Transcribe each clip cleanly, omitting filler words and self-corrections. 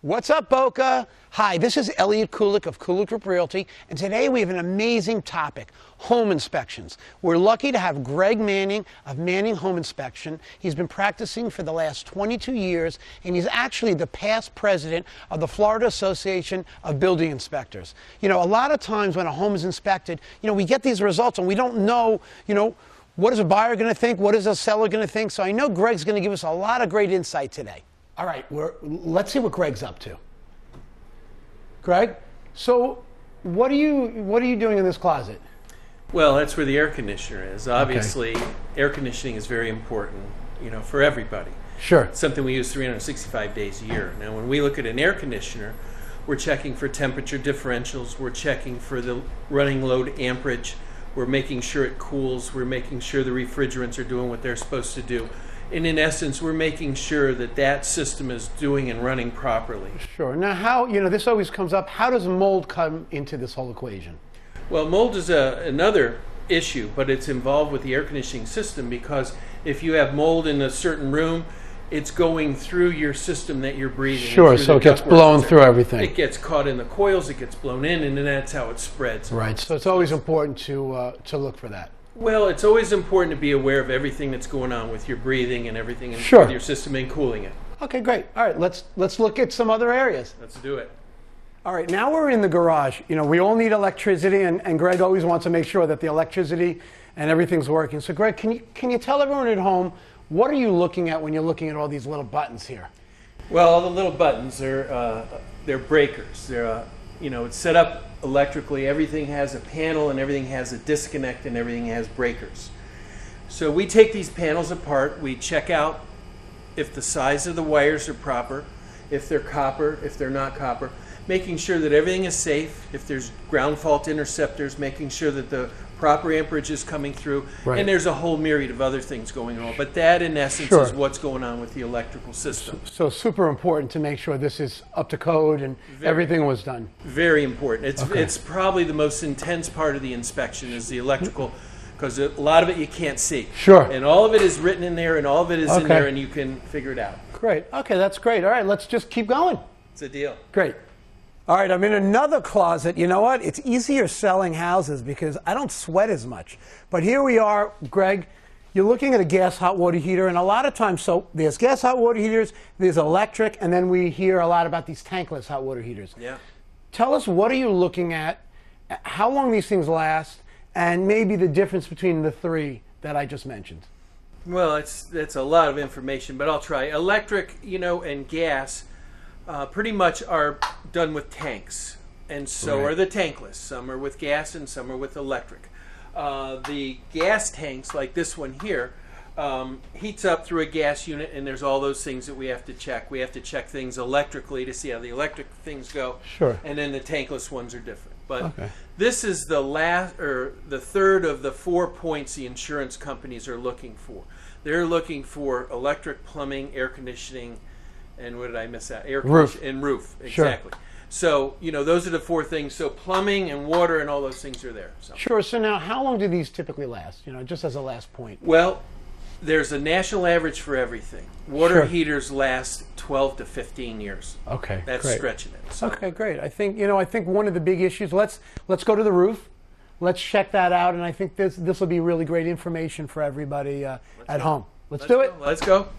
What's up, Boca? Hi, this is Elliot Kulik of Kulik Group Realty, and today we have an amazing topic, home inspections. We're lucky to have Greg Manning of Manning Home Inspection. He's been practicing for the last 22 years, and he's actually the past president of the Florida Association of Building Inspectors. You know, a lot of times when a home is inspected, we get these results and we don't know, what is a buyer going to think? What is a seller going to think? So I know Greg's going to give us a lot of great insight today. All right, let's see what Greg's up to. Greg, so what are you doing in this closet? Well, that's where the air conditioner is. Obviously, air conditioning is very important, for everybody. Sure. It's something we use 365 days a year. Now, when we look at an air conditioner, we're checking for temperature differentials, we're checking for the running load amperage, we're making sure it cools, we're making sure the refrigerants are doing what they're supposed to do. And in essence, we're making sure that that system is doing and running properly. Sure. Now, how, this always comes up, how does mold come into this whole equation? Well, mold is another issue, but it's involved with the air conditioning system because if you have mold in a certain room, it's going through your system that you're breathing. Sure, so it gets blown through everything. It gets caught in the coils, it gets blown in, and then that's how it spreads. Right, so it's always important to look for that. Well, it's always important to be aware of everything that's going on with your breathing and everything with your system and cooling it. Okay, great. All right, let's look at some other areas. Let's do it. All right, now we're in the garage. We all need electricity, and Greg always wants to make sure that the electricity and everything's working. So, Greg, can you tell everyone at home, what are you looking at when you're looking at all these little buttons here? Well, all the little buttons are they're breakers. They're it's set up electrically. Everything has a panel and everything has a disconnect and everything has breakers. So we take these panels apart, we check out if the size of the wires are proper, if they're copper, if they're not copper, making sure that everything is safe, if there's ground fault interceptors, making sure that the proper amperage is coming through, and there's a whole myriad of other things going on. But that, in essence, is what's going on with the electrical system. So super important to make sure this is up to code and everything was done. Very important. It's probably the most intense part of the inspection is the electrical, because a lot of it you can't see. Sure. And all of it is written in there, and all of it is in there, and you can figure it out. Great. Okay, that's great. All right, let's just keep going. It's a deal. Great. All right, I'm in another closet. You know what? It's easier selling houses because I don't sweat as much. But here we are, Greg. You're looking at a gas hot water heater, and a lot of times, so there's gas hot water heaters, there's electric, and then we hear a lot about these tankless hot water heaters. Yeah. Tell us, what are you looking at, how long these things last, and maybe the difference between the three that I just mentioned. Well, that's a lot of information, but I'll try. Electric, and gas, pretty much are done with tanks, and so are the tankless. Some are with gas and some are with electric. The gas tanks, like this one here, heats up through a gas unit, and there's all those things that we have to check. We have to check things electrically to see how the electric things go. Sure. And then the tankless ones are different. But this is the third of the 4 points the insurance companies are looking for. They're looking for electric, plumbing, air conditioning, and what did I miss out? Air conditioning and roof. Exactly. Sure. So, those are the 4 things. So plumbing and water and all those things are there. So. Sure. So now, how long do these typically last? Just as a last point. Well, there's a national average for everything. Water heaters last 12 to 15 years. Okay. That's stretching it. So. Okay, great. I think one of the big issues. Let's go to the roof. Let's check that out, and I think this will be really great information for everybody at home. Let's do it. Let's go.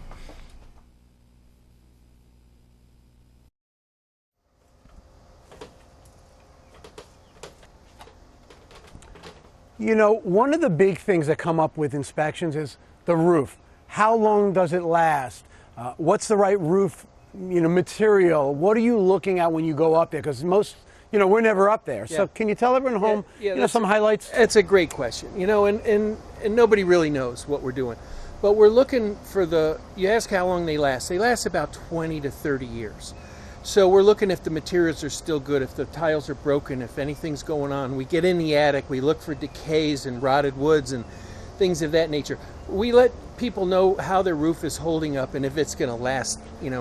One of the big things that come up with inspections is the roof. How long does it last? What's the right roof, material? What are you looking at when you go up there? Because most, we're never up there. So can you tell everyone at home, some highlights? It's a great question, and nobody really knows what we're doing. But we're looking for you ask how long they last. They last about 20 to 30 years. So we're looking if the materials are still good, if the tiles are broken, if anything's going on. We get in the attic, we look for decays and rotted woods and things of that nature. We let people know how their roof is holding up and if it's going to last, and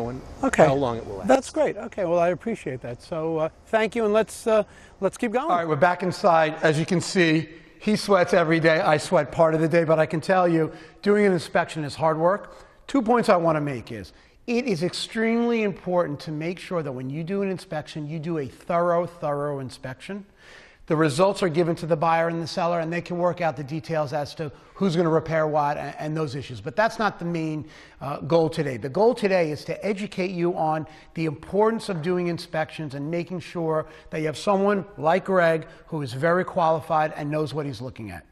how long it will last. That's great. Okay, well, I appreciate that. So thank you, and let's keep going. All right, we're back inside. As you can see, he sweats every day. I sweat part of the day, but I can tell you, doing an inspection is hard work. 2 points I want to make is, It is extremely important to make sure that when you do an inspection, you do a thorough inspection. The results are given to the buyer and the seller, and they can work out the details as to who's going to repair what and those issues. But that's not the main goal today. The goal today is to educate you on the importance of doing inspections and making sure that you have someone like Greg who is very qualified and knows what he's looking at.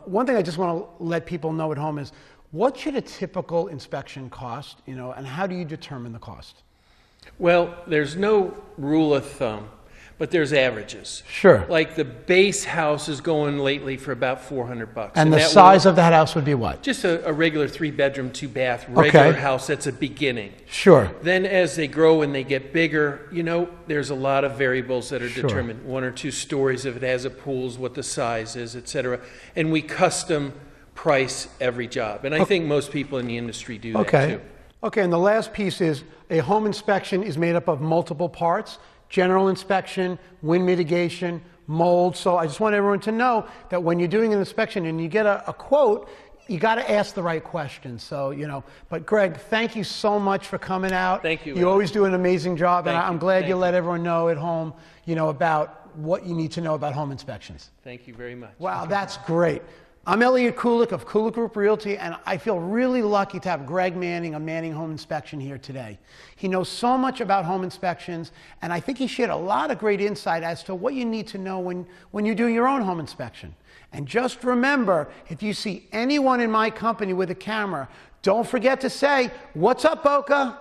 One thing I just want to let people know at home is, what should a typical inspection cost, and how do you determine the cost? Well, there's no rule of thumb, but there's averages. Sure. Like the base house is going lately for about $400. And the size of that house would be what? Just a regular 3-bedroom, 2-bath, regular house. That's a beginning. Sure. Then as they grow and they get bigger, there's a lot of variables that are determined. 1 or 2 stories, if it has a pool, what the size is, etc. And we custom price every job. And I think most people in the industry do that too. Okay, and the last piece is, a home inspection is made up of multiple parts: general inspection, wind mitigation, mold. So I just want everyone to know that when you're doing an inspection and you get a quote, you got to ask the right questions. So, but Greg, thank you so much for coming out. Thank you. You always do an amazing job, and I'm glad you let you. everyone know at home, about what you need to know about home inspections. Thank you very much. Wow, that's great. I'm Elliot Kulik of Kulik Group Realty, and I feel really lucky to have Greg Manning of Manning Home Inspection here today. He knows so much about home inspections, and I think he shared a lot of great insight as to what you need to know when you're doing your own home inspection. And just remember, if you see anyone in my company with a camera, don't forget to say, "What's up, Boca?"